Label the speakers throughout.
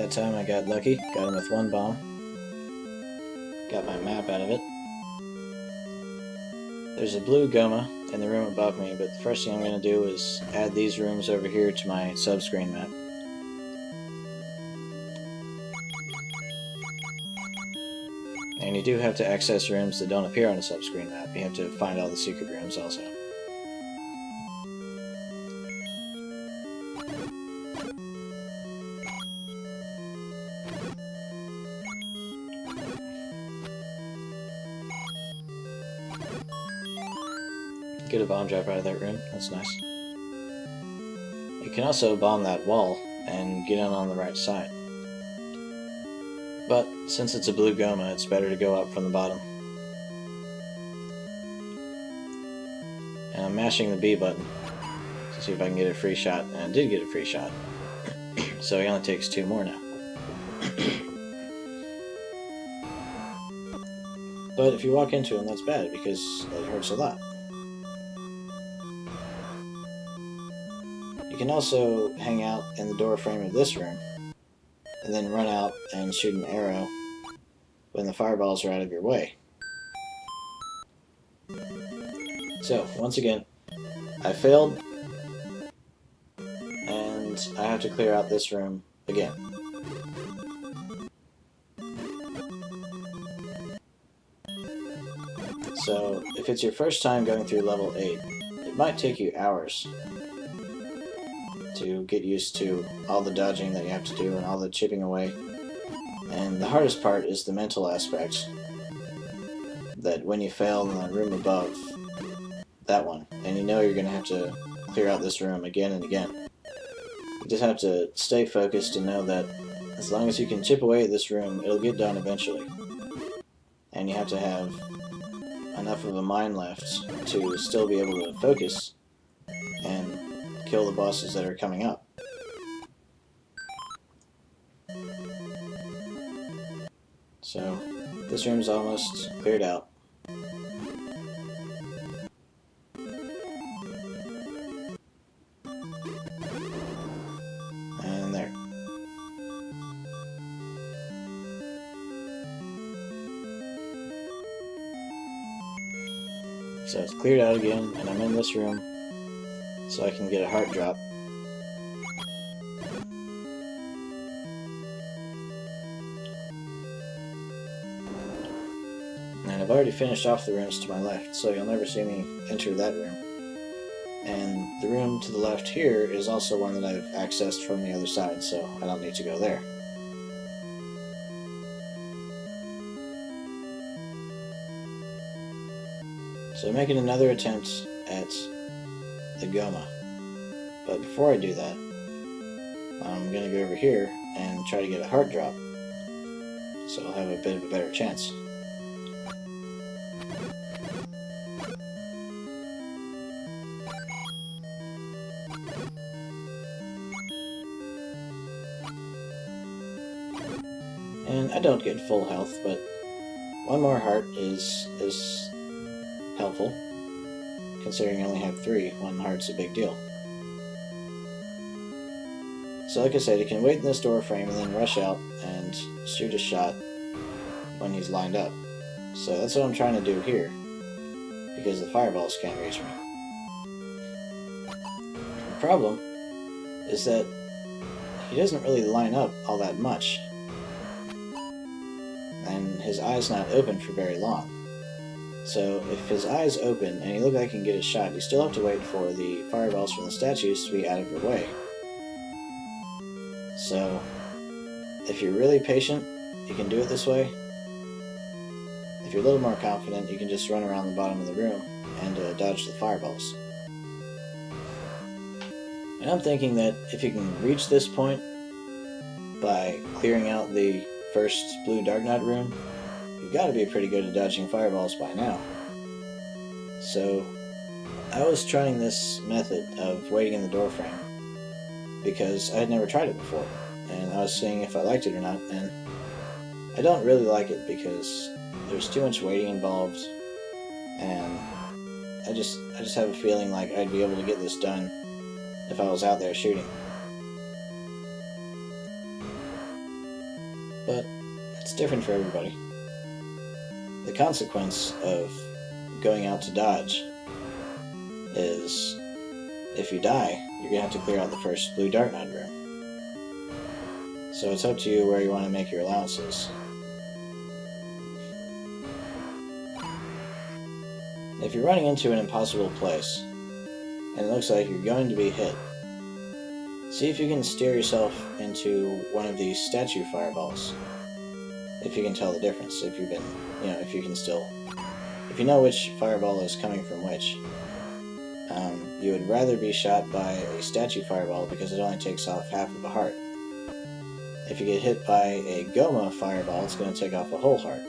Speaker 1: That time I got lucky, got him with one bomb. Got my map out of it. There's a blue Goma in the room above me, but the first thing I'm going to do is add these rooms over here to my subscreen map. And you do have to access rooms that don't appear on the subscreen map. You have to find all the secret rooms also. Get a bomb drop out of that room, that's nice. You can also bomb that wall and get in on the right side. But since it's a blue Goma, it's better to go up from the bottom. And I'm mashing the B button to see if I can get a free shot, and I did get a free shot. So he only takes 2 more now. But if you walk into him, that's bad because it hurts a lot. You can also hang out in the door frame of this room, and then run out and shoot an arrow when the fireballs are out of your way. So, once again, I failed, and I have to clear out this room again. So, if it's your first time going through level 8, it might take you hours to get used to all the dodging that you have to do and all the chipping away. And the hardest part is the mental aspect, that when you fail in the room above, that one, and you know you're going to have to clear out this room again and again. You just have to stay focused and know that as long as you can chip away at this room, it'll get done eventually. And you have to have enough of a mind left to still be able to focus and kill the bosses that are coming up. So, this room's almost cleared out. And there. So it's cleared out again, and I'm in this room, so I can get a heart drop. And I've already finished off the rooms to my left, so you'll never see me enter that room. And the room to the left here is also one that I've accessed from the other side, so I don't need to go there. So I'm making another attempt at the Goma. But before I do that, I'm going to go over here and try to get a heart drop, so I'll have a bit of a better chance. And I don't get full health, but one more heart is helpful. Considering I only have 3, 1 heart's a big deal. So like I said, you can wait in this door frame and then rush out and shoot a shot when he's lined up. So that's what I'm trying to do here, because the fireballs can't reach me. The problem is that he doesn't really line up all that much, and his eye's not open for very long. So if his eye's open and you look like you can get a shot, you still have to wait for the fireballs from the statues to be out of your way. So if you're really patient, you can do it this way. If you're a little more confident, you can just run around the bottom of the room and dodge the fireballs. And I'm thinking that if you can reach this point by clearing out the first blue Dark Knight room, you've got to be pretty good at dodging fireballs by now. So I was trying this method of waiting in the doorframe because I had never tried it before, and I was seeing if I liked it or not, and I don't really like it because there's too much waiting involved, and I just have a feeling like I'd be able to get this done if I was out there shooting. but it's different for everybody. The consequence of going out to dodge is, if you die, you're going to have to clear out the first blue Dark Knight room. So it's up to you where you want to make your allowances. If you're running into an impossible place, and it looks like you're going to be hit, see if you can steer yourself into one of these statue fireballs. If you can tell the difference, if you've been, if you can still, if you know which fireball is coming from which. You would rather be shot by a statue fireball because it only takes off half of a heart. If you get hit by a Goma fireball, it's going to take off a whole heart.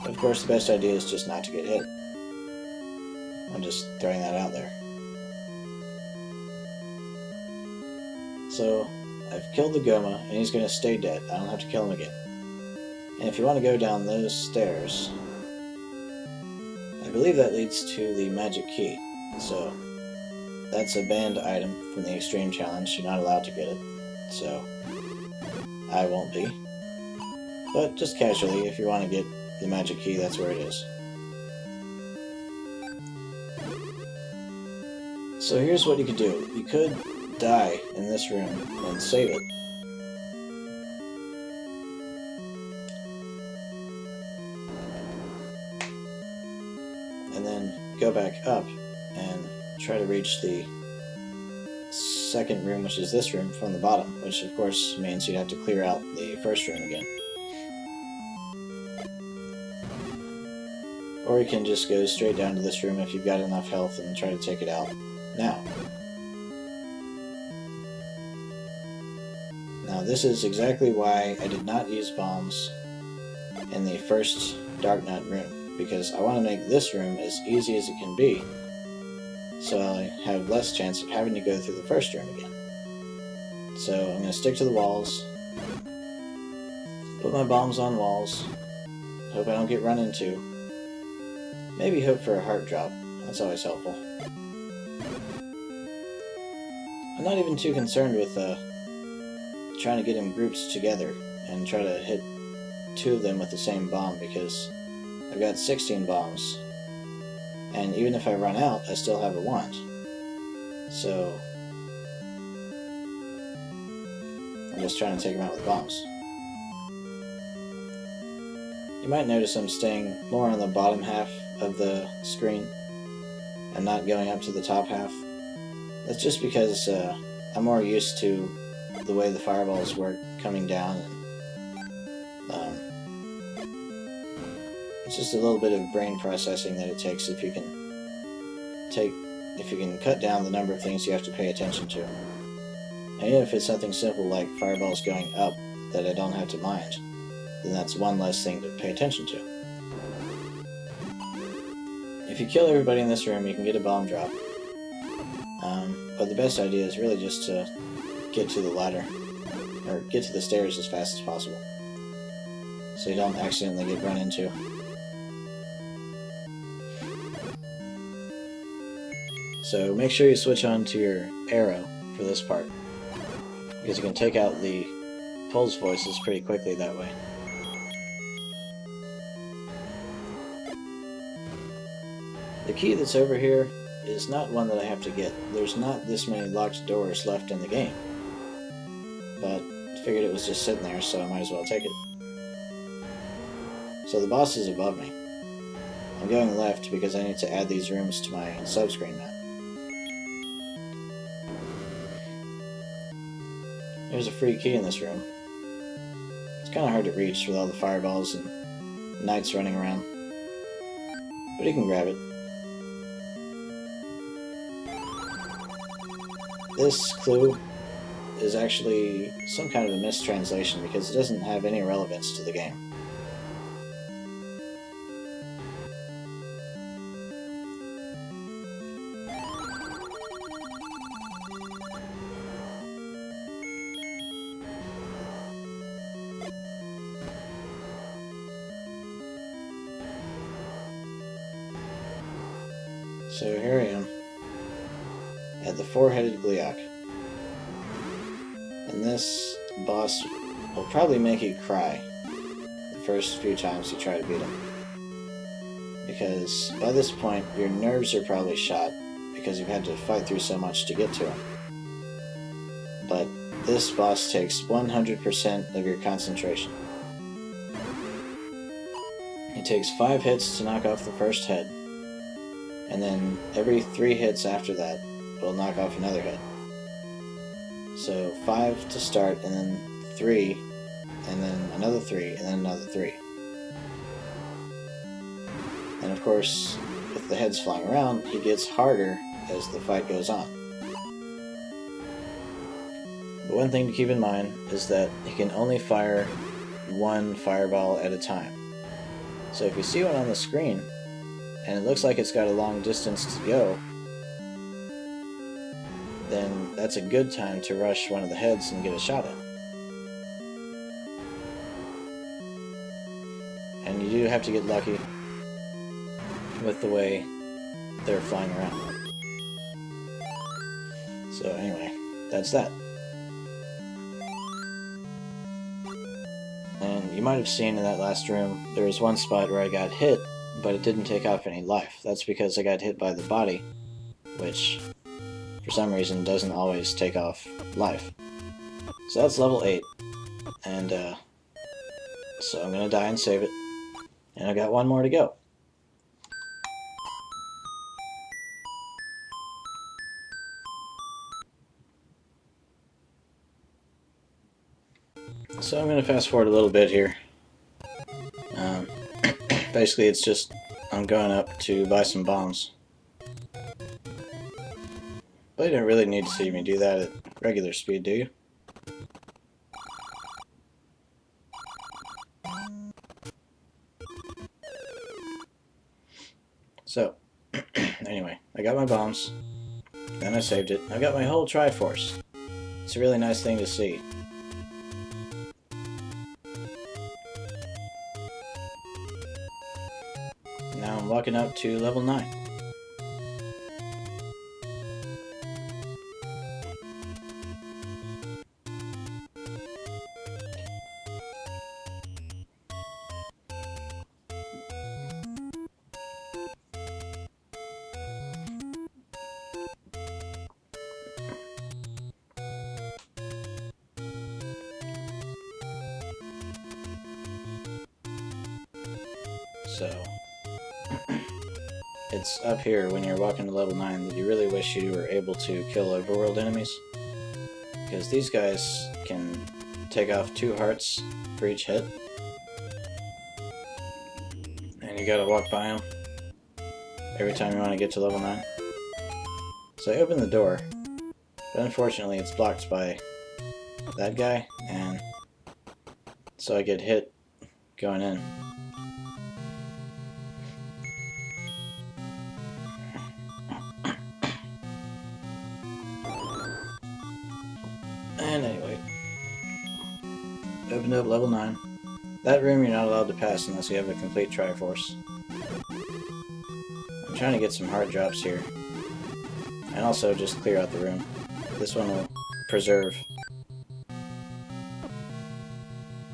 Speaker 1: Of course, the best idea is just not to get hit. I'm just throwing that out there. So, I've killed the Goma, and he's going to stay dead. I don't have to kill him again. And if you want to go down those stairs, I believe that leads to the magic key. So, that's a banned item from the Extreme Challenge. You're not allowed to get it. So, I won't be. But just casually, if you want to get the magic key, that's where it is. So here's what you could do. You could die in this room and save it. And then go back up and try to reach the second room, which is this room, from the bottom, which of course means you'd have to clear out the first room again. Or you can just go straight down to this room if you've got enough health and try to take it out now. Now this is exactly why I did not use bombs in the first Dark Knight room, because I want to make this room as easy as it can be, so I have less chance of having to go through the first room again. So I'm going to stick to the walls, put my bombs on walls, hope I don't get run into, maybe hope for a heart drop, that's always helpful. I'm not even too concerned with trying to get them grouped together and try to hit 2 of them with the same bomb, because I've got 16 bombs, and even if I run out, I still have a wand. So I'm just trying to take them out with bombs. You might notice I'm staying more on the bottom half of the screen and not going up to the top half. That's just because I'm more used to the way the fireballs work coming down, and it's just a little bit of brain processing that it takes if you can cut down the number of things you have to pay attention to. And even if it's something simple like fireballs going up that I don't have to mind, then that's one less thing to pay attention to. If you kill everybody in this room, you can get a bomb drop. But the best idea is really just to get to the ladder, or get to the stairs as fast as possible, so you don't accidentally get run into. So make sure you switch on to your arrow for this part, because you can take out the Pulse voices pretty quickly that way. The key that's over here is not one that I have to get. There's not this many locked doors left in the game, but I figured it was just sitting there, so I might as well take it. So the boss is above me. I'm going left because I need to add these rooms to my subscreen map. There's a free key in this room. It's kind of hard to reach with all the fireballs and knights running around, but you can grab it. This clue is actually some kind of a mistranslation because it doesn't have any relevance to the game. So here I am, at the four-headed Gliok. And this boss will probably make you cry the first few times you try to beat him. Because by this point, your nerves are probably shot because you've had to fight through so much to get to him. But this boss takes 100% of your concentration. It takes 5 hits to knock off the first head, and then every 3 hits after that will knock off another head. So 5 to start, and then 3, and then another 3, and then another 3. And of course, with the heads flying around, he gets harder as the fight goes on. But one thing to keep in mind is that he can only fire 1 fireball at a time. So if you see one on the screen, and it looks like it's got a long distance to go, then that's a good time to rush one of the heads and get a shot at. And you do have to get lucky with the way they're flying around. So anyway, that's that. And you might have seen in that last room, there was one spot where I got hit, but it didn't take off any life. That's because I got hit by the body, which, for some reason, doesn't always take off life. So that's level 8. And, so I'm gonna die and save it. And I got 1 more to go. So I'm going to fast forward a little bit here. Basically it's just, I'm going up to buy some bombs. But you don't really need to see me do that at regular speed, do you? So, anyway, I got my bombs, then I saved it. I got my whole Triforce. It's a really nice thing to see. Now I'm walking up to level 9. So, it's up here when you're walking to level 9 that you really wish you were able to kill overworld enemies. Because these guys can take off 2 hearts for each hit. And you gotta walk by them every time you want to get to level 9. So I open the door, but unfortunately it's blocked by that guy, and so I get hit going in. And anyway, opened up level 9. That room you're not allowed to pass unless you have a complete Triforce. I'm trying to get some hard drops here. And also just clear out the room. This one will preserve.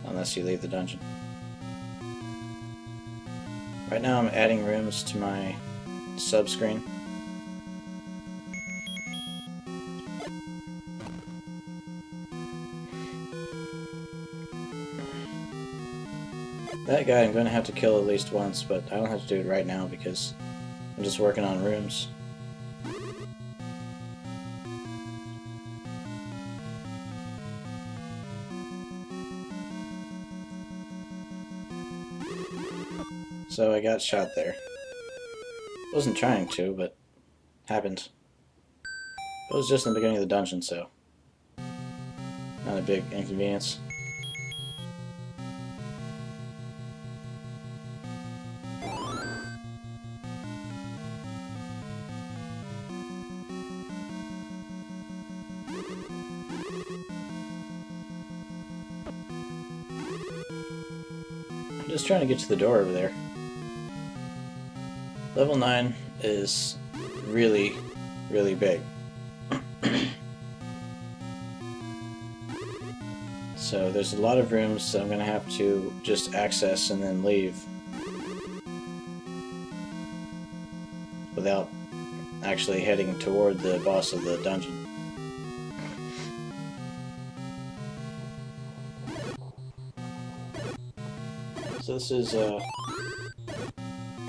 Speaker 1: Unless you leave the dungeon. Right now I'm adding rooms to my sub-screen. That guy I'm going to have to kill at least once, but I don't have to do it right now because I'm just working on rooms. So I got shot there. Wasn't trying to, but happened. It was just in the beginning of the dungeon, so not a big inconvenience. I'm just trying to get to the door over there. Level 9 is really, really big. So there's a lot of rooms that I'm going to have to just access and then leave without actually heading toward the boss of the dungeon. So this is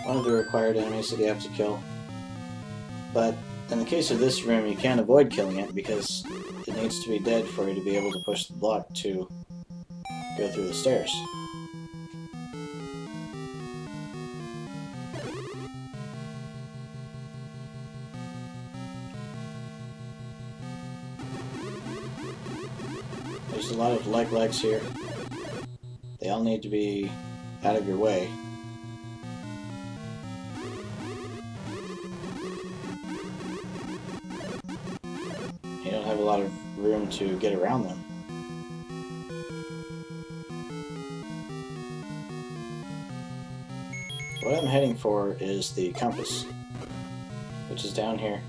Speaker 1: one of the required enemies that you have to kill. But in the case of this room, you can't avoid killing it because it needs to be dead for you to be able to push the block to go through the stairs. There's a lot of legs here. They all need to be out of your way. You don't have a lot of room to get around them. What I'm heading for is the compass, which is down here.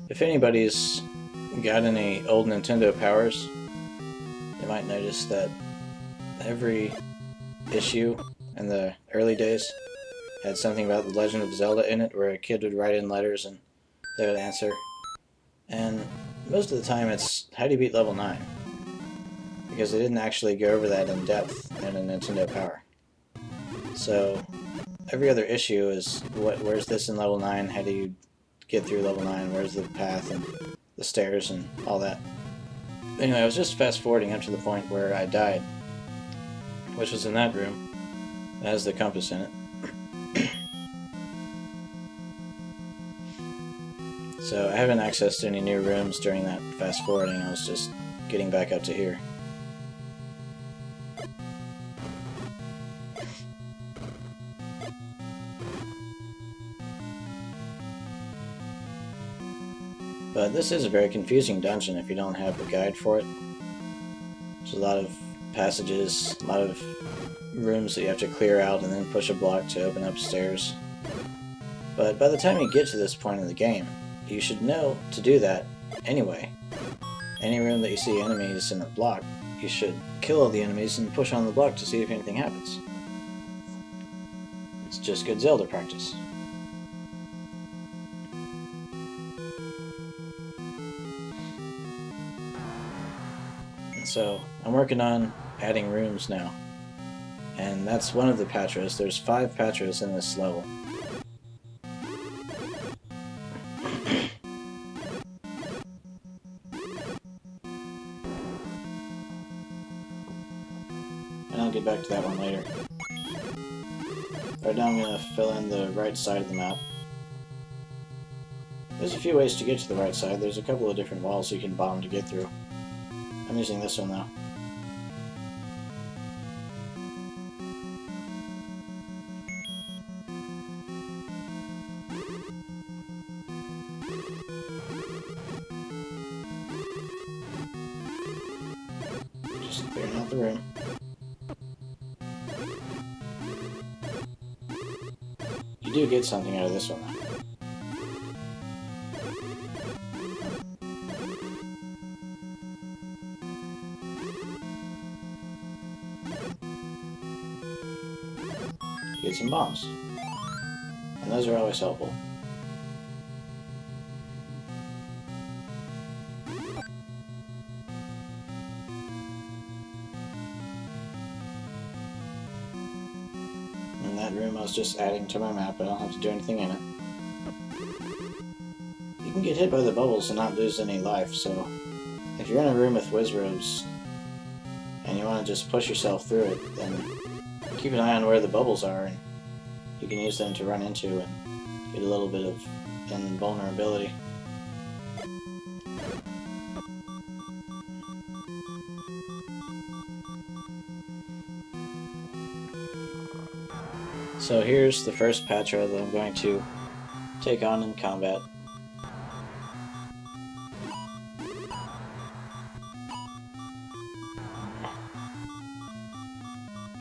Speaker 1: If anybody's got any old Nintendo powers, you might notice that every issue in the early days had something about the Legend of Zelda in it, where a kid would write in letters and they would answer. And most of the time it's, how do you beat level 9? Because they didn't actually go over that in depth in a Nintendo Power. So every other issue is, where's this in level 9? How do you get through level 9? Where's the path and the stairs and all that? Anyway, I was just fast forwarding up to the point where I died, which was in that room. It has the compass in it. So I haven't accessed any new rooms during that fast forwarding. I was just getting back up to here. But this is a very confusing dungeon if you don't have a guide for it. There's a lot of passages, a lot of rooms that you have to clear out and then push a block to open up stairs. But by the time you get to this point in the game, you should know to do that anyway. Any room that you see enemies in a block, you should kill all the enemies and push on the block to see if anything happens. It's just good Zelda practice. So I'm working on adding rooms now, and that's one of the Patras. There's 5 Patras in this level. And I'll get back to that one later. Right now I'm going to fill in the right side of the map. There's a few ways to get to the right side. There's a couple of different walls you can bomb to get through. I'm using this one though. Just clearing out the room. You do get something out of this one though. Get some bombs. And those are always helpful. And that room I was just adding to my map. I don't have to do anything in it. You can get hit by the bubbles and not lose any life, so if you're in a room with Wizrobes and you want to just push yourself through it, then keep an eye on where the bubbles are, and you can use them to run into and get a little bit of invulnerability. So here's the first Patra that I'm going to take on in combat.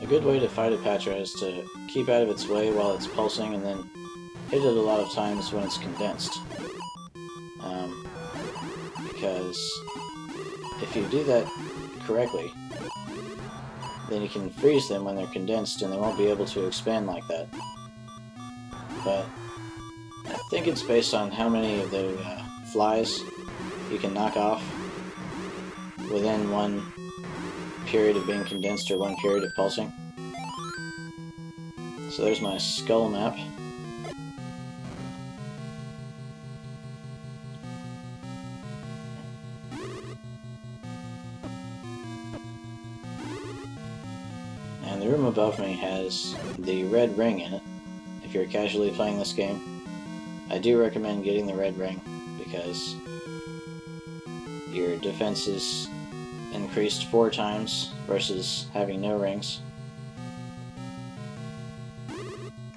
Speaker 1: good way to fight a Patra is to keep out of its way while it's pulsing and then hit it a lot of times when it's condensed. Because if you do that correctly, then you can freeze them when they're condensed and they won't be able to expand like that. But I think it's based on how many of the flies you can knock off within one period of being condensed or one period of pulsing. So there's my skull map. And the room above me has the red ring in it. If you're casually playing this game, I do recommend getting the red ring because your defense is increased 4 times versus having no rings.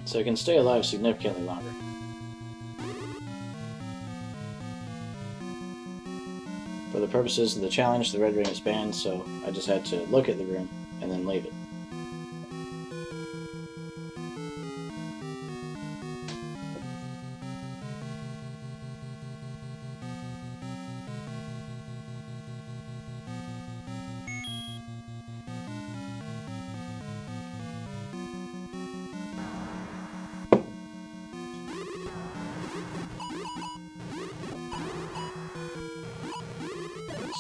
Speaker 1: So you can stay alive significantly longer. For the purposes of the challenge, the red ring is banned, so I just had to look at the room and then leave it.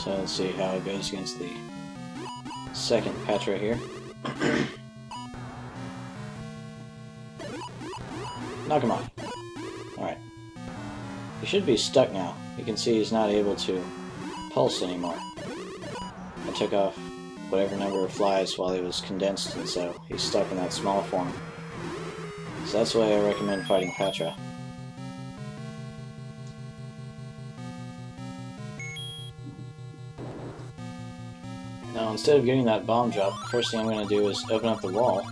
Speaker 1: So let's see how it goes against the second Patra here. Knock him off. Alright. He should be stuck now. You can see he's not able to pulse anymore. I took off whatever number of flies while he was condensed, and so he's stuck in that small form. So that's why I recommend fighting Patra. Now, instead of getting that bomb drop, the first thing I'm going to do is open up the wall.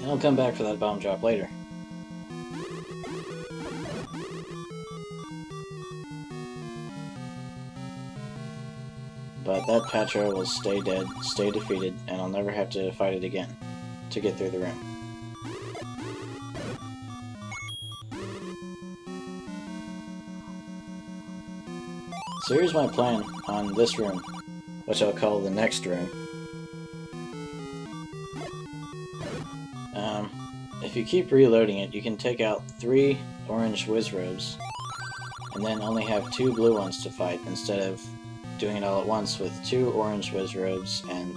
Speaker 1: And I'll come back for that bomb drop later. But that Patra will stay dead, stay defeated, and I'll never have to fight it again to get through the room. So here's my plan on this room, which I'll call the next room. If you keep reloading it, you can take out 3 orange whiz robes, and then only have 2 blue ones to fight, instead of doing it all at once with 2 orange whiz robes and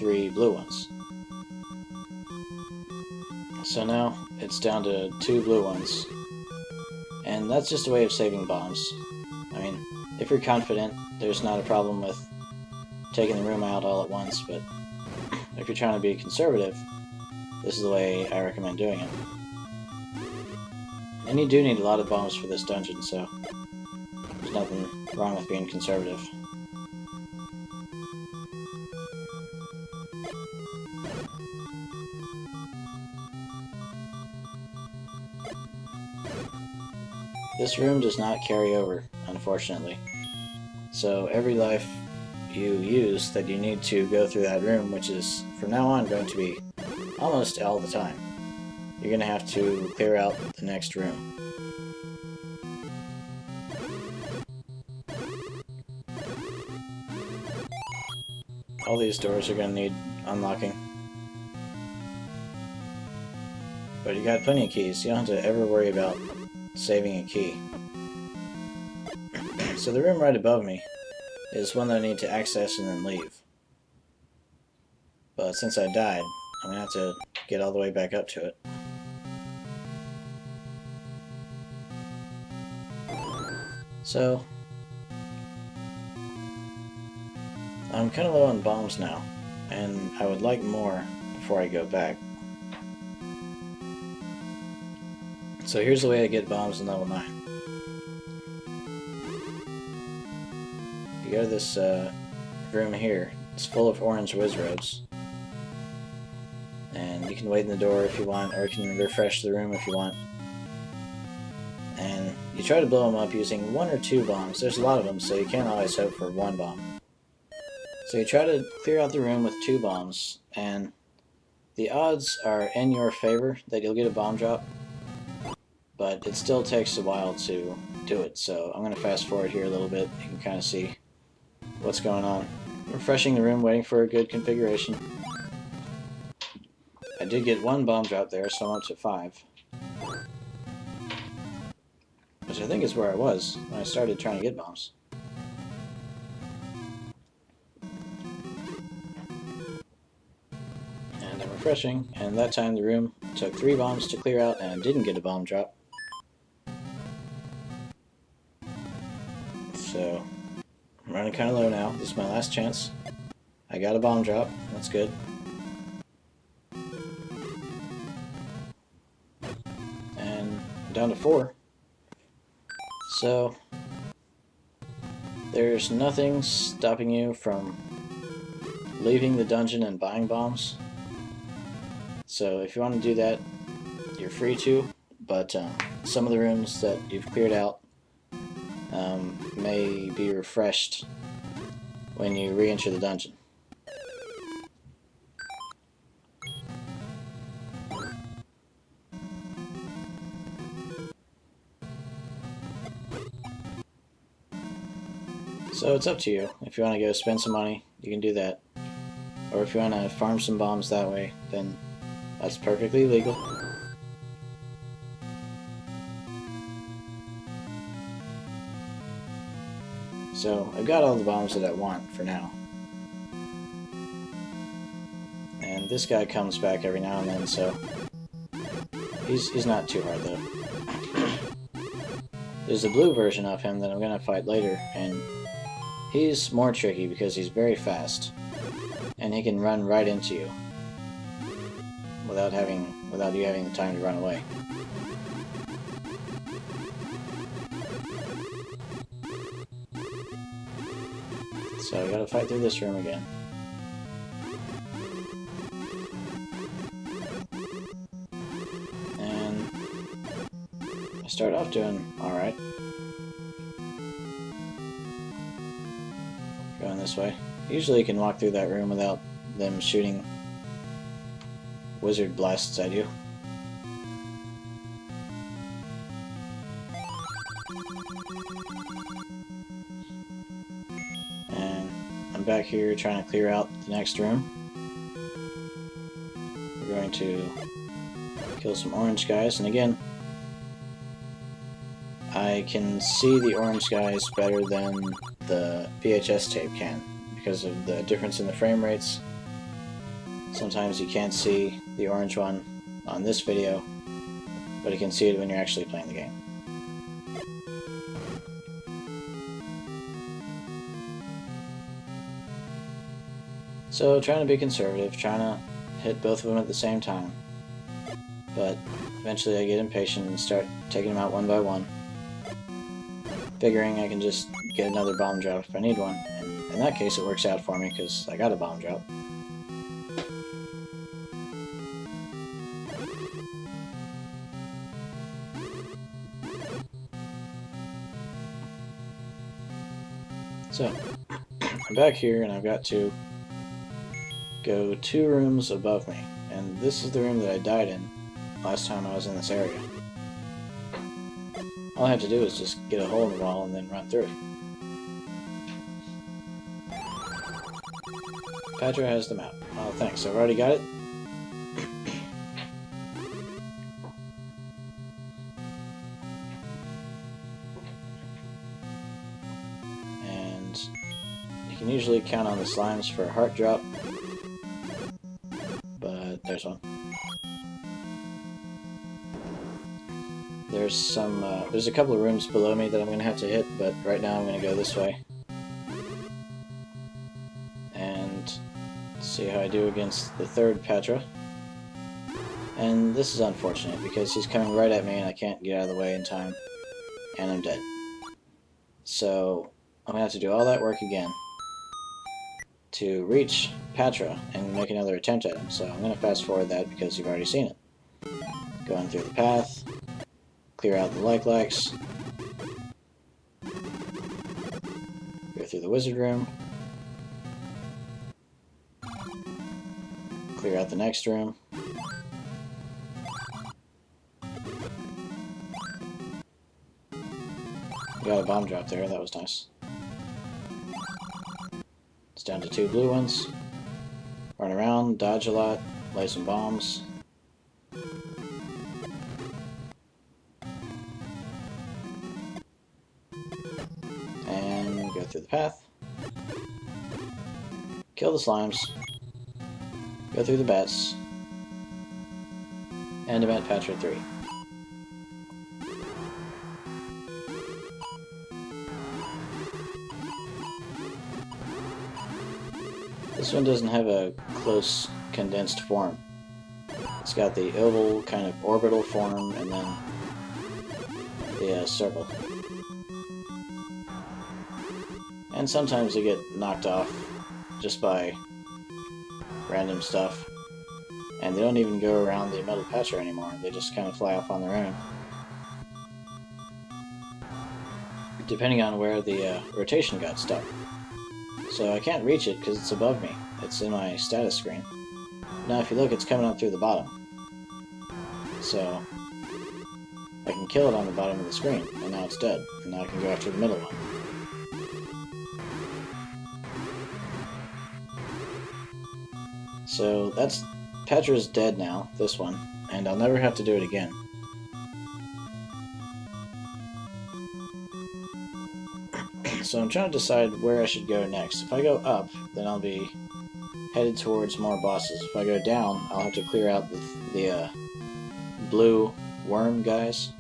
Speaker 1: 3 blue ones. So now it's down to 2 blue ones, and that's just a way of saving bombs. I mean, if you're confident, there's not a problem with taking the room out all at once, but if you're trying to be conservative, this is the way I recommend doing it. And you do need a lot of bombs for this dungeon, so there's nothing wrong with being conservative. This room does not carry over, unfortunately. So every life you use that you need to go through that room, which is from now on going to be almost all the time, you're going to have to clear out the next room. All these doors are going to need unlocking. But you got plenty of keys, you don't have to ever worry about saving a key. So the room right above me is one that I need to access and then leave. But since I died, I'm going to have to get all the way back up to it. So I'm kind of low on bombs now, and I would like more before I go back. So here's the way I get bombs in level 9. You go to this room here. It's full of orange whiz robes. And you can wait in the door if you want, or you can refresh the room if you want. And you try to blow them up using 1 or 2 bombs. There's a lot of them, so you can't always hope for 1 bomb. So you try to clear out the room with 2 bombs, and the odds are in your favor that you'll get a bomb drop, but it still takes a while to do it. So I'm going to fast forward here a little bit. You can kind of see what's going on. Refreshing the room, waiting for a good configuration. I did get 1 bomb drop there, so I'm up to 5. Which I think is where I was when I started trying to get bombs. And I'm refreshing, and that time the room took 3 bombs to clear out, and I didn't get a bomb drop. So, I'm running kind of low now. This is my last chance. I got a bomb drop. That's good. And I'm down to 4. So, there's nothing stopping you from leaving the dungeon and buying bombs. So if you want to do that, you're free to, but some of the rooms that you've cleared out may be refreshed when you re-enter the dungeon. So it's up to you. If you want to go spend some money, you can do that. Or if you want to farm some bombs that way, then that's perfectly legal. So I've got all the bombs that I want for now. And this guy comes back every now and then, so he's not too hard though. There's a blue version of him that I'm going to fight later, and he's more tricky because he's very fast, and he can run right into you without you having the time to run away. So I gotta fight through this room again. And I start off doing alright. Going this way. Usually you can walk through that room without them shooting wizard blasts at you. And I'm back here trying to clear out the next room. We're going to kill some orange guys, and again, I can see the orange guys better than the VHS tape can because of the difference in the frame rates. Sometimes you can't see the orange one on this video, but you can see it when you're actually playing the game. So trying to be conservative, trying to hit both of them at the same time, but eventually I get impatient and start taking them out one by one, figuring I can just get another bomb drop if I need one, and in that case it works out for me because I got a bomb drop. So, I'm back here and I've got to go 2 rooms above me, and this is the room that I died in last time I was in this area. All I have to do is just get a hole in the wall and then run through it. Patra has the map. Oh, thanks. I've already got it. And you can usually count on the slimes for a heart drop. But there's one. There's a couple of rooms below me that I'm going to have to hit, but right now I'm going to go this way. And see how I do against the 3rd Patra. And this is unfortunate because he's coming right at me and I can't get out of the way in time. And I'm dead. So I'm going to have to do all that work again to reach Patra and make another attempt at him. So I'm going to fast forward that because you've already seen it. Going through the path. Clear out the likes. Go through the wizard room. clear out the next room. Got a bomb drop there, that was nice. It's down to 2 blue ones. Run around, dodge a lot, lay some bombs. And go through the path. Kill the slimes. Go through the bats. And event Patra 3. This one doesn't have a close condensed form. It's got the oval kind of orbital form and then the circle. And sometimes they get knocked off just by random stuff. And they don't even go around the metal Patra anymore. They just kind of fly off on their own. Depending on where the rotation got stuck. So I can't reach it because it's above me. It's in my status screen. Now if you look, it's coming up through the bottom. So I can kill it on the bottom of the screen, and now it's dead. And now I can go after the middle one. So that's... Patra's dead now, this one, and I'll never have to do it again. So I'm trying to decide where I should go next. If I go up, then I'll be headed towards more bosses. If I go down, I'll have to clear out the blue worm guys.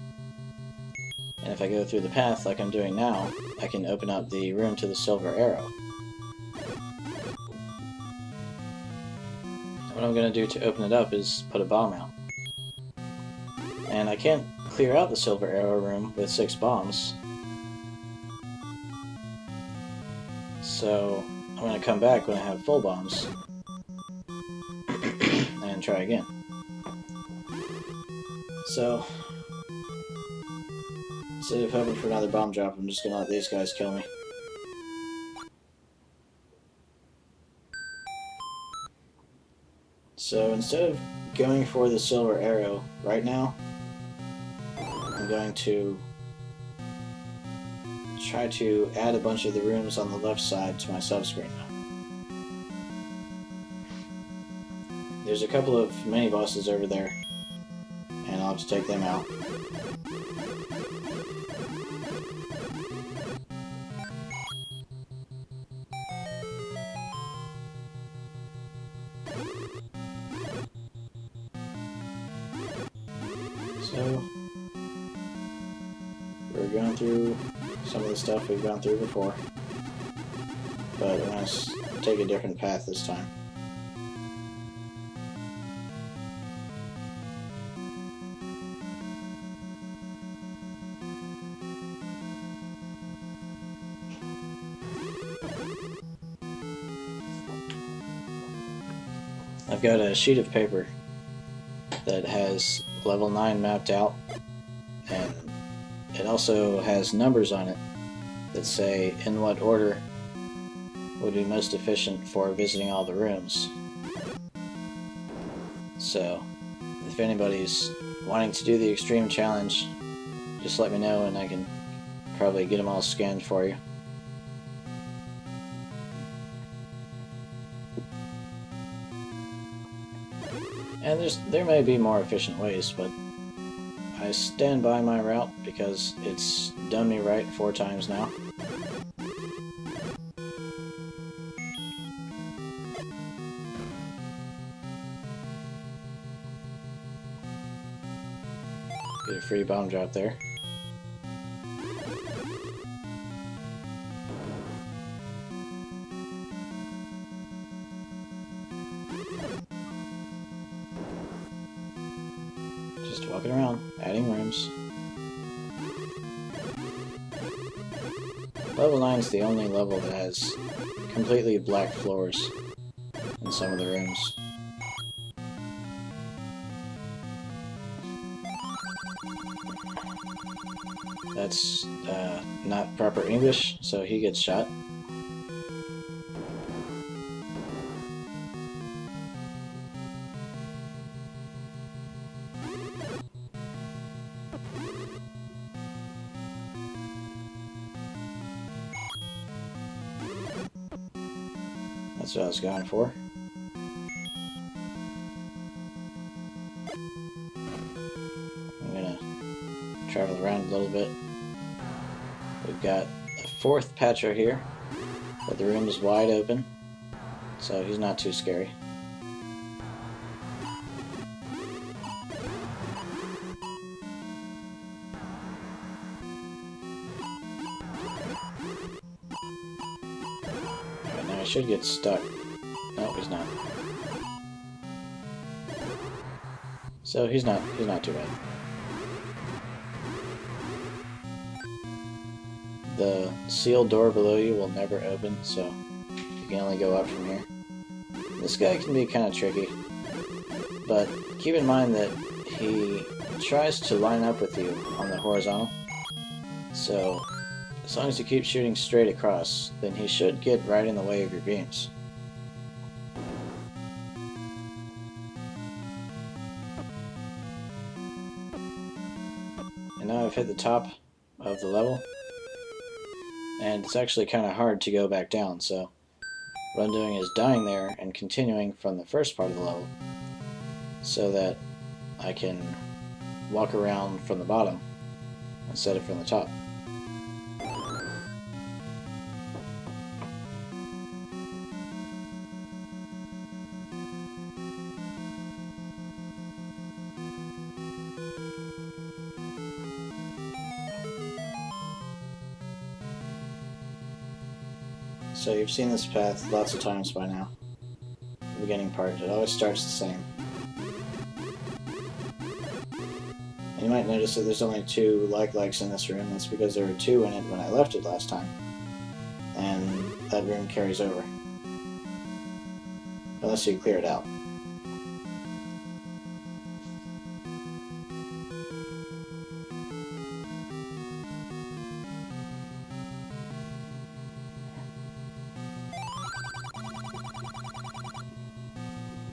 Speaker 1: And if I go through the path like I'm doing now, I can open up the room to the silver arrow. What I'm going to do to open it up is put a bomb out. And I can't clear out the silver arrow room with 6 bombs. So I'm going to come back when I have full bombs and try again. So instead of hoping for another bomb drop, I'm just going to let these guys kill me. So instead of going for the silver arrow right now, I'm going to try to add a bunch of the rooms on the left side to my subscreen now. There's a couple of mini bosses over there, and I'll have to take them out. So, we're going through some of the stuff we've gone through before, but I'm going to take a different path this time. I've got a sheet of paper that has level 9 mapped out, and it also has numbers on it that say in what order would be most efficient for visiting all the rooms. So if anybody's wanting to do the extreme challenge, just let me know and I can probably get them all scanned for you. And there may be more efficient ways, but I stand by my route because it's done me right 4 times now. Get a free bomb drop there. Just walking around, adding rooms. Level 9 is the only level that has completely black floors in some of the rooms. That's not proper English, so he gets shot. That's what I was going for. I'm gonna travel around a little bit. We've got a fourth Patra here, but the room is wide open, so he's not too scary. Alright, now I should get stuck. No, he's not. So he's not too bad. The sealed door below you will never open, so you can only go up from here. This guy can be kind of tricky, but keep in mind that he tries to line up with you on the horizontal, so as long as you keep shooting straight across, then he should get right in the way of your beams. And now I've hit the top of the level, and it's actually kind of hard to go back down, so what I'm doing is dying there and continuing from the first part of the level so that I can walk around from the bottom instead of from the top. So you've seen this path lots of times by now. The beginning part, it always starts the same. And you might notice that there's only 2 like-likes in this room. That's because there were 2 in it when I left it last time. And that room carries over. Unless you clear it out.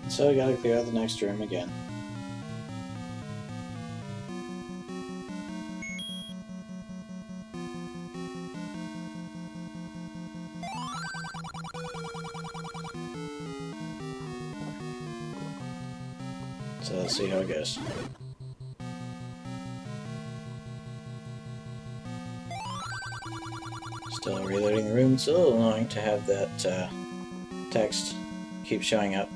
Speaker 1: So we gotta clear out the next room again. So let's see how it goes. Still reloading the room. It's a little annoying to have that text keep showing up.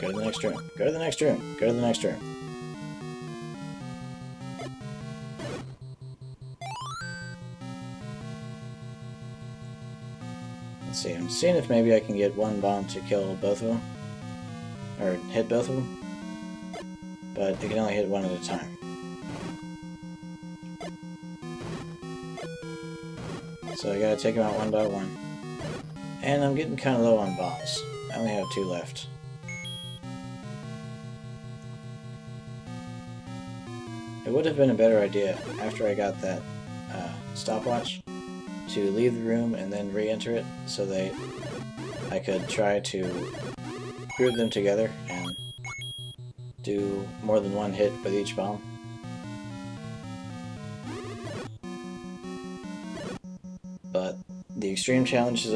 Speaker 1: Go to the next room. Go to the next room. Go to the next room. Let's see. I'm seeing if maybe I can get one bomb to kill both of them. Or hit both of them. But it can only hit one at a time. So I gotta take them out one by one. And I'm getting kind of low on bombs. I only have 2 left. It would have been a better idea, after I got that stopwatch, to leave the room and then re-enter it, so that I could try to group them together and do more than one hit with each bomb. But the extreme challenge is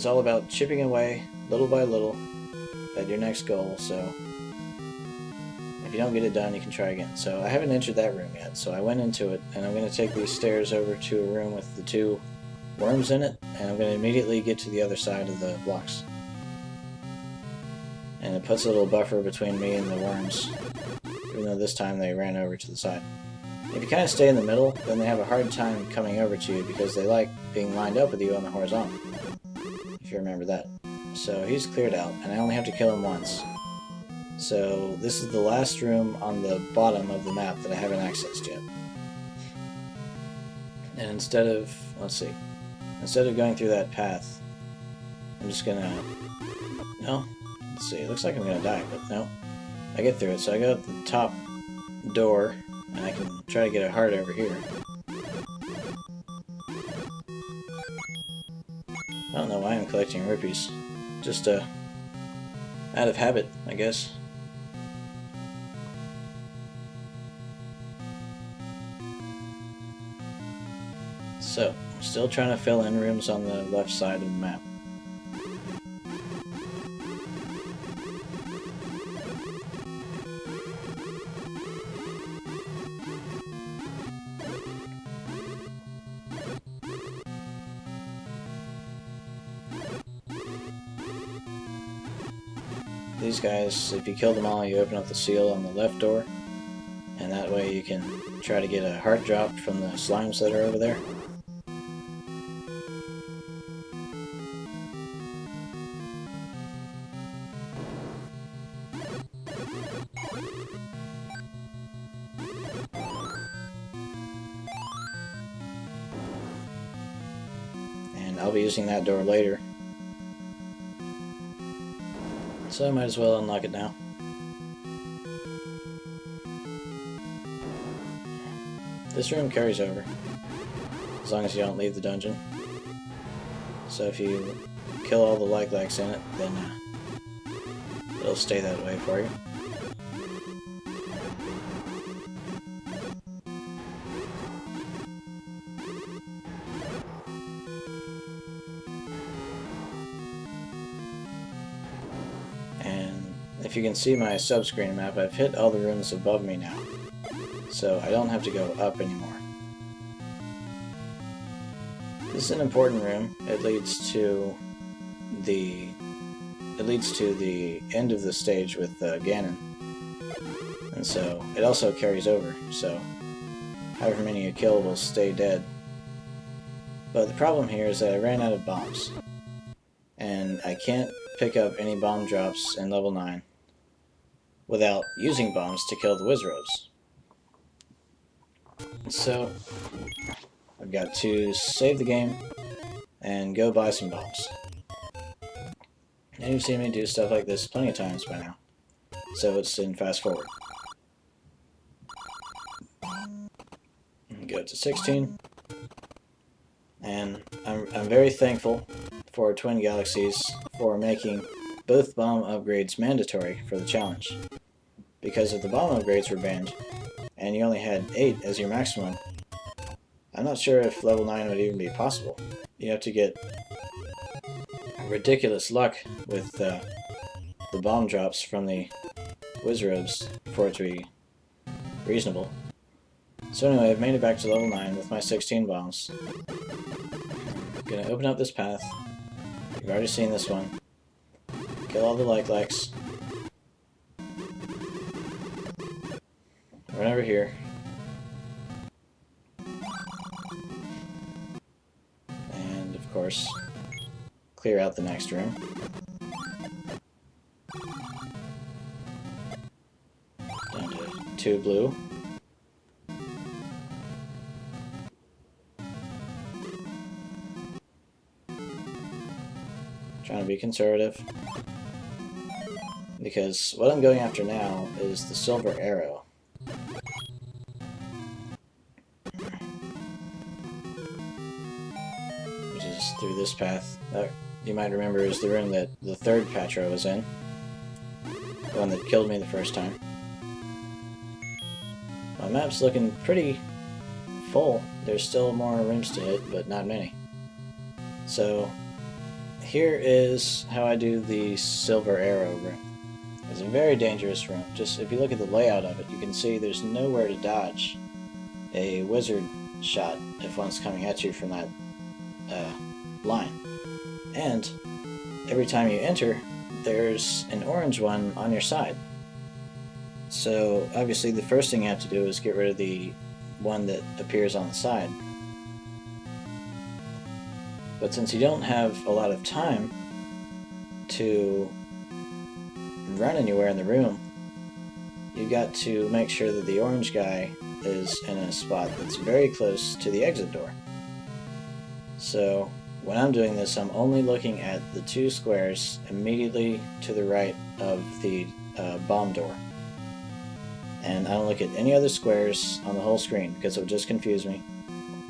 Speaker 1: all about chipping away little by little at your next goal, so if you don't get it done, you can try again. So I haven't entered that room yet, so I went into it, and I'm going to take these stairs over to a room with the 2 worms in it, and I'm going to immediately get to the other side of the blocks. And it puts a little buffer between me and the worms, even though this time they ran over to the side. If you kind of stay in the middle, then they have a hard time coming over to you because they like being lined up with you on the horizontal, if you remember that. So he's cleared out, and I only have to kill him once. So this is the last room on the bottom of the map that I haven't accessed yet. And instead of going through that path, I'm just gonna... No? Let's see, it looks like I'm gonna die, but no. I get through it, so I go to the top door, and I can try to get a heart over here. I don't know why I'm collecting rupees. Just, out of habit, I guess. So, still trying to fill in rooms on the left side of the map. These guys, if you kill them all, you open up the seal on the left door, and that way you can try to get a heart drop from the slimes that are over there. And I'll be using that door later, so I might as well unlock it now. This room carries over, as long as you don't leave the dungeon. So if you kill all the like-likes in it, then it'll stay that way for you. And if you can see my subscreen map, I've hit all the rooms above me now, so I don't have to go up anymore. This is an important room. It leads to the end of the stage with Ganon, and so it also carries over. So however many you kill will stay dead. But the problem here is that I ran out of bombs, and I can't pick up any bomb drops in level 9 without using bombs to kill the Wizrobes. So I've got to save the game and go buy some bombs. And you've seen me do stuff like this plenty of times by now, so it's in fast forward. Go to 16, and I'm very thankful for Twin Galaxies for making both bomb upgrades mandatory for the challenge. Because if the bomb upgrades were banned, and you only had 8 as your maximum, I'm not sure if level 9 would even be possible. You have to get ridiculous luck with the bomb drops from the Wizrobes for it to be reasonable. So anyway, I've made it back to level 9 with my 16 bombs. I'm gonna open up this path. You've already seen this one. Kill all the like-likes. Run over here. And, of course, clear out the next room. Down to 2 blue. Trying to be conservative, because what I'm going after now is the silver arrow. Which is through this path. That, you might remember, is the room that the third Patra was in. The one that killed me the first time. My map's looking pretty full. There's still more rooms to hit, but not many. So here is how I do the silver arrow room. It's a very dangerous room. Just if you look at the layout of it, you can see there's nowhere to dodge a wizard shot if one's coming at you from that line. And every time you enter, there's an orange one on your side. So obviously the first thing you have to do is get rid of the one that appears on the side. But since you don't have a lot of time to run anywhere in the room, you've got to make sure that the orange guy is in a spot that's very close to the exit door. So when I'm doing this, I'm only looking at the 2 squares immediately to the right of the bomb door. And I don't look at any other squares on the whole screen because it would just confuse me.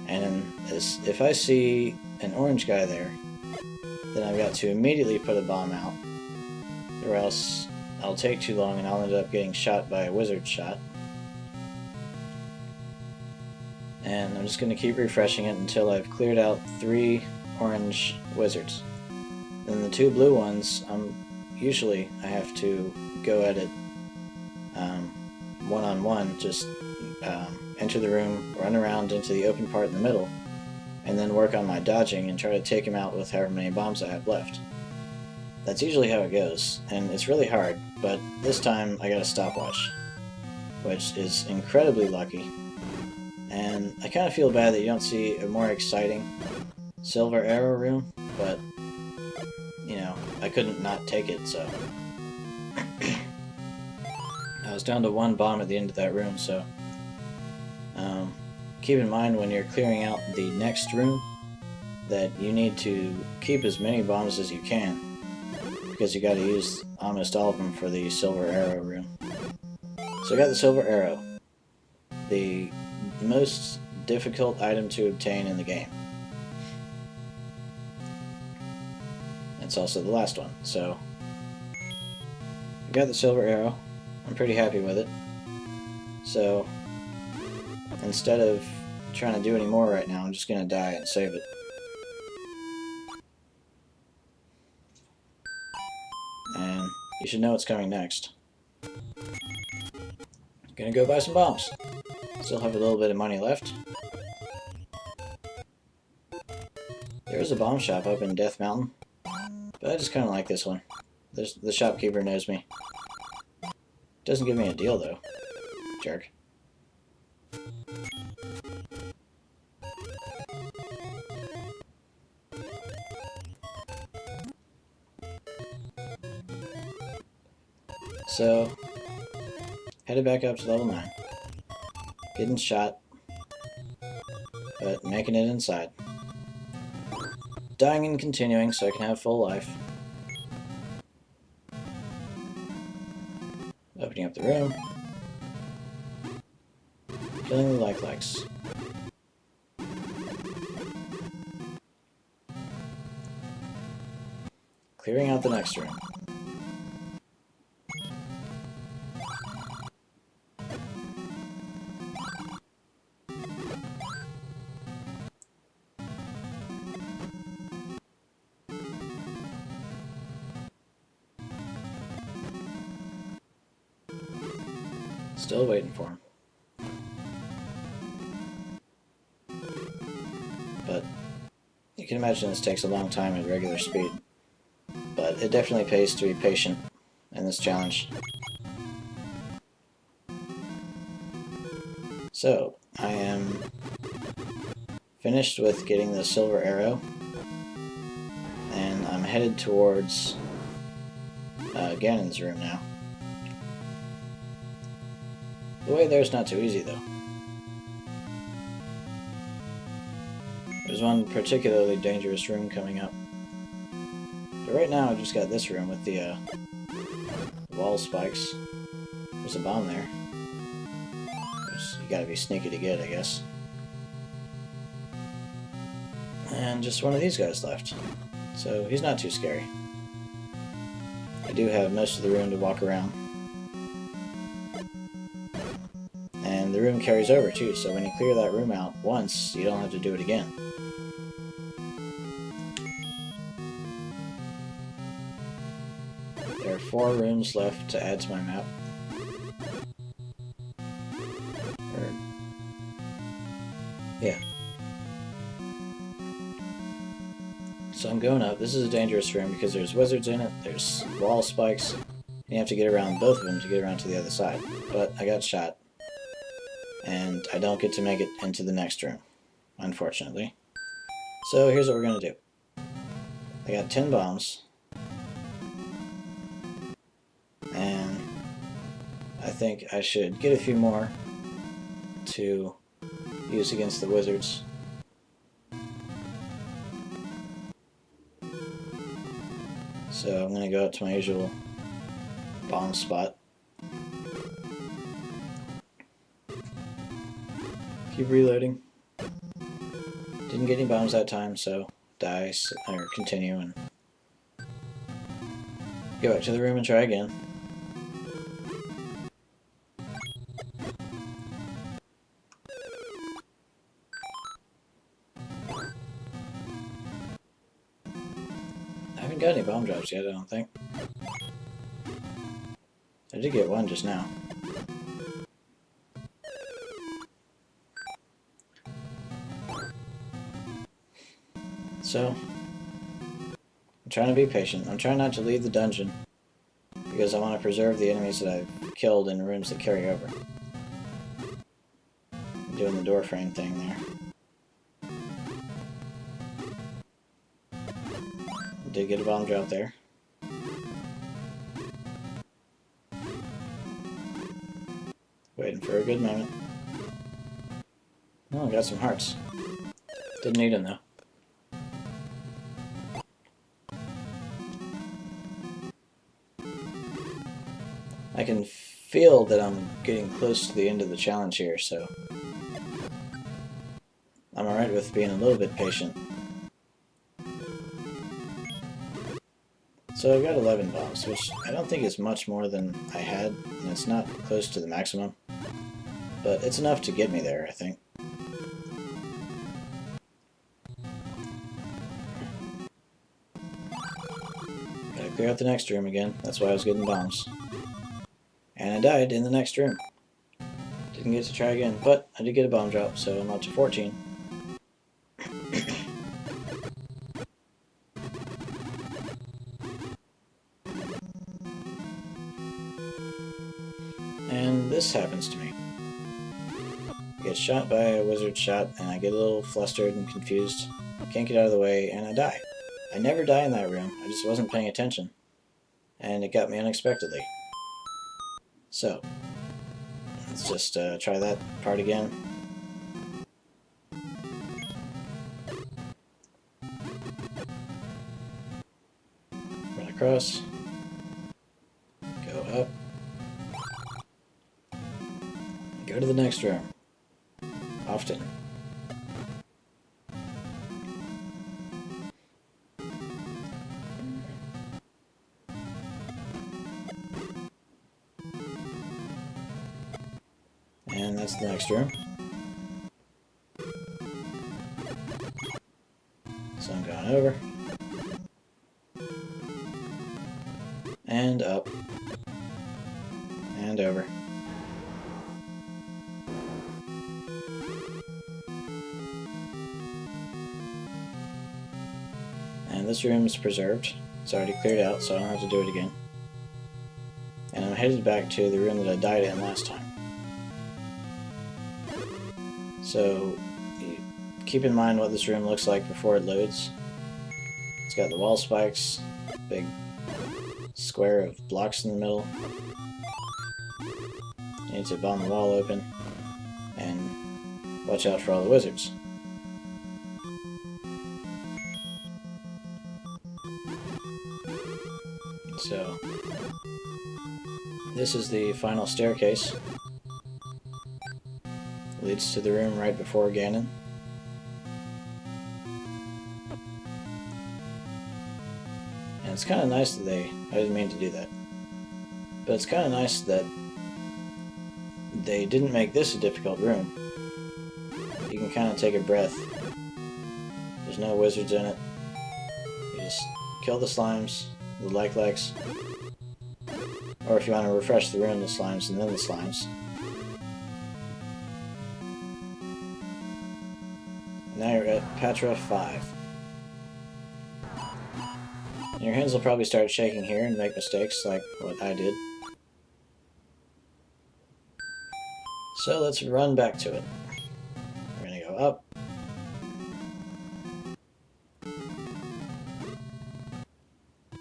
Speaker 1: And if I see an orange guy there, then I've got to immediately put a bomb out, or else I'll take too long and I'll end up getting shot by a wizard shot. and I'm just going to keep refreshing it until I've cleared out 3 orange wizards. Then the 2 blue ones, usually I have to go at it one-on-one, just enter the room, run around into the open part in the middle, and then work on my dodging and try to take him out with however many bombs I have left. That's usually how it goes, and it's really hard, but this time I got a stopwatch, which is incredibly lucky, and I kind of feel bad that you don't see a more exciting silver arrow room, but, you know, I couldn't not take it, so... I was down to 1 bomb at the end of that room, so... keep in mind when you're clearing out the next room that you need to keep as many bombs as you can, because you got to use almost all of them for the silver arrow room. So I got the silver arrow, the most difficult item to obtain in the game. It's also the last one, so I got the silver arrow. I'm pretty happy with it. So instead of trying to do any more right now, I'm just going to die and save it. And you should know what's coming next. Gonna go buy some bombs. Still have a little bit of money left. There's a bomb shop up in Death Mountain, but I just kind of like this one. The shopkeeper knows me. Doesn't give me a deal though. Jerk. So, headed back up to level 9. Getting shot, but making it inside. Dying and continuing so I can have full life. Opening up the room. Killing the like-likes. Clearing out the next room. Still waiting for him. But you can imagine this takes a long time at regular speed. But it definitely pays to be patient in this challenge. So, I am finished with getting the silver arrow, and I'm headed towards Ganon's room now. The way there's not too easy, though. There's one particularly dangerous room coming up. But right now, I've just got this room with the wall spikes. There's a bomb there. You gotta be sneaky to get, I guess. And just one of these guys left. So he's not too scary. I do have most of the room to walk around. And the room carries over too, so when you clear that room out once, you don't have to do it again. There are 4 rooms left to add to my map. Yeah. So I'm going up. This is a dangerous room because there's wizards in it, there's wall spikes, and you have to get around both of them to get around to the other side. But I got shot, and I don't get to make it into the next room, unfortunately. So here's what we're going to do. I got 10 bombs, and I think I should get a few more to use against the wizards. So I'm going to go up to my usual bomb spot. Keep reloading. Didn't get any bombs that time, so die or continue and go back to the room and try again. bomb drops yet, I don't think. I did get one just now. So, I'm trying to be patient. I'm trying not to leave the dungeon because I want to preserve the enemies that I've killed in rooms that carry over. I'm doing the door frame thing there. Did get a bomb drop there. Waiting for a good moment. Oh, I got some hearts. Didn't need them though. I can feel that I'm getting close to the end of the challenge here, so I'm alright with being a little bit patient. So I've got 11 bombs, which I don't think is much more than I had, and it's not close to the maximum, but it's enough to get me there, I think. Gotta clear out the next room again, that's why I was getting bombs. And I died in the next room. Didn't get to try again, but I did get a bomb drop, so I'm up to 14. And this happens to me. I get shot by a wizard shot, and I get a little flustered and confused. Can't get out of the way, and I die. I never die in that room, I just wasn't paying attention. And it got me unexpectedly. So, let's just try that part again. Run across. Go up. Go to the next room. Often. And that's the next room. So I'm going over. And up. And over. And this room is preserved. It's already cleared out, so I don't have to do it again. And I'm headed back to the room that I died in last time. So, keep in mind what this room looks like before it loads. It's got the wall spikes, big square of blocks in the middle. You need to bomb the wall open, and watch out for all the wizards. So, this is the final staircase. Leads to the room right before Ganon. And it's kind of nice that I didn't mean to do that. But it's kind of nice that they didn't make this a difficult room. You can kind of take a breath. There's no wizards in it. You just kill the slimes, the like-likes. Or if you want to refresh the room, the slimes and then the slimes. Now you're at Patra 5. And your hands will probably start shaking here and make mistakes like what I did. So let's run back to it. We're going to go up.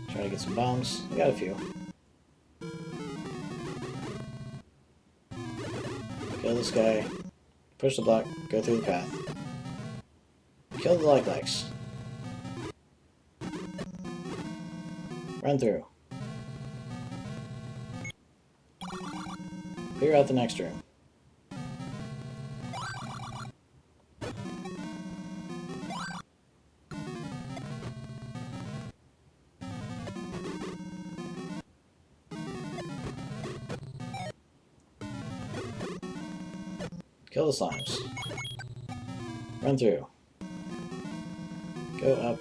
Speaker 1: Try to get some bombs. I got a few. Kill this guy. Push the block. Go through the path. Kill the like-likes. Run through. Clear out the next room. Kill the slimes. Run through. Go up.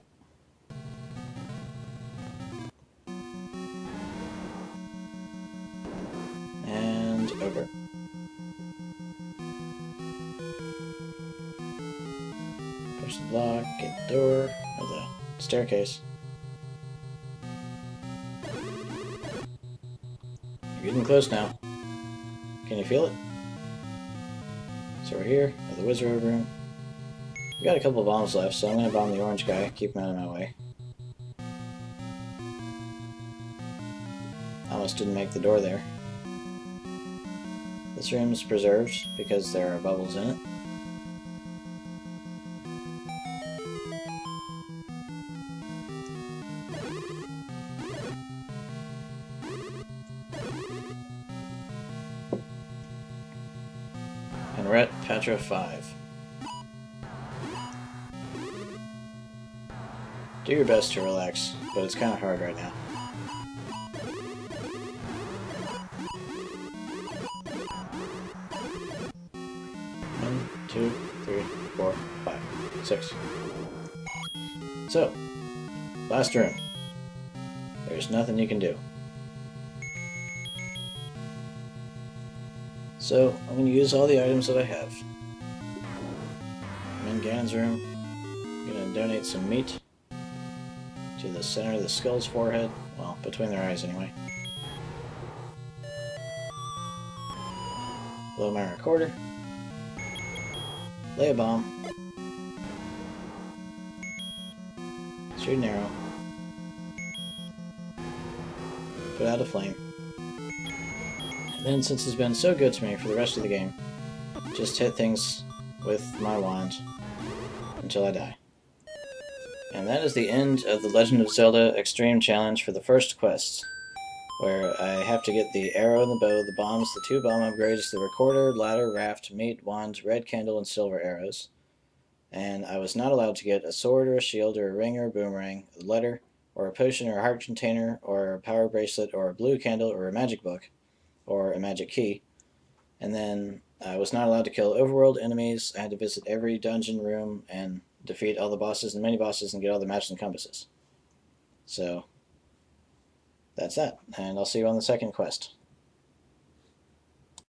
Speaker 1: block, get the door, or the staircase. You're getting close now. Can you feel it? So we're here at the wizard room. We got a couple of bombs left, so I'm going to bomb the orange guy, keep him out of my way. Almost didn't make the door there. This room is preserved because there are bubbles in it. And we're at Patra 5. Do your best to relax, but it's kind of hard right now. One, two, three, 4, 5, 6. So, last room. There's nothing you can do. So, I'm going to use all the items that I have. I'm in Ganon's room. I'm going to donate some meat to the center of the skull's forehead. Well, between their eyes anyway. Blow my recorder. Lay a bomb. Shoot an arrow. Put out a flame. And then, since it's been so good to me for the rest of the game, just hit things with my wand until I die. And that is the end of the Legend of Zelda Extreme Challenge for the first quest, where I have to get the arrow and the bow, the bombs, the 2 bomb upgrades, the recorder, ladder, raft, meat, wand, red candle, and silver arrows. And I was not allowed to get a sword or a shield or a ring or a boomerang, a letter, or a potion or a heart container, or a power bracelet, or a blue candle, or a magic book, or a magic key. And then I was not allowed to kill overworld enemies. I had to visit every dungeon room and defeat all the bosses and mini-bosses and get all the maps and compasses. So, that's that, and I'll see you on the second quest.